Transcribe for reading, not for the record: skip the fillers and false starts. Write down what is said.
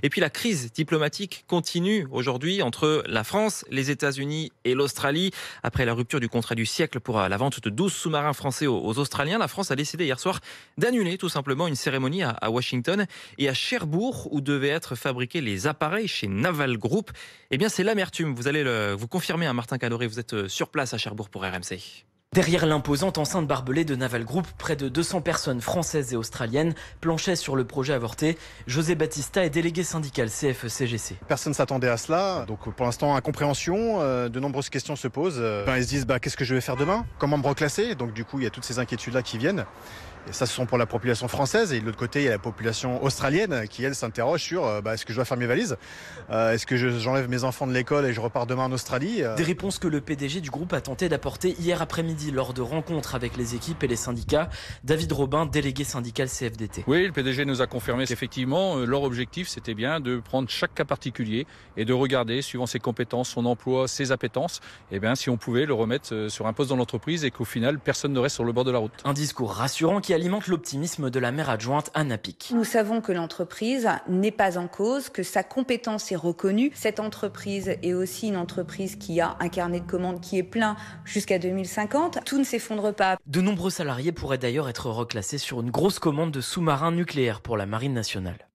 Et puis la crise diplomatique continue aujourd'hui entre la France, les États-Unis et l'Australie. Après la rupture du contrat du siècle pour la vente de 12 sous-marins français aux Australiens, la France a décidé hier soir d'annuler tout simplement une cérémonie à Washington et à Cherbourg où devaient être fabriqués les appareils chez Naval Group. Eh bien c'est l'amertume, vous allez vous confirmer, hein, Martin Caloré, vous êtes sur place à Cherbourg pour RMC. Derrière l'imposante enceinte barbelée de Naval Group, près de 200 personnes françaises et australiennes planchaient sur le projet avorté. José Battista est délégué syndical CFE-CGC. Personne ne s'attendait à cela, donc pour l'instant incompréhension, de nombreuses questions se posent. Ils se disent qu'est-ce que je vais faire demain? Comment me reclasser? Donc du coup il y a toutes ces inquiétudes-là qui viennent. Et ça, ce sont pour la population française. Et de l'autre côté, il y a la population australienne qui, elle, s'interroge sur est-ce que je dois faire mes valises? Est-ce que j'enlève mes enfants de l'école et je repars demain en Australie? Des réponses que le PDG du groupe a tenté d'apporter hier après-midi lors de rencontres avec les équipes et les syndicats. David Robin, délégué syndical CFDT. Oui, le PDG nous a confirmé qu'effectivement, leur objectif, c'était bien de prendre chaque cas particulier et de regarder, suivant ses compétences, son emploi, ses appétences, si on pouvait le remettre sur un poste dans l'entreprise et qu'au final, personne ne reste sur le bord de la route. Un discours rassurant qui alimente l'optimisme de la maire adjointe Anna Pic. Nous savons que l'entreprise n'est pas en cause, que sa compétence est reconnue. Cette entreprise est aussi une entreprise qui a un carnet de commandes qui est plein jusqu'à 2050. Tout ne s'effondre pas. De nombreux salariés pourraient d'ailleurs être reclassés sur une grosse commande de sous-marins nucléaires pour la Marine nationale.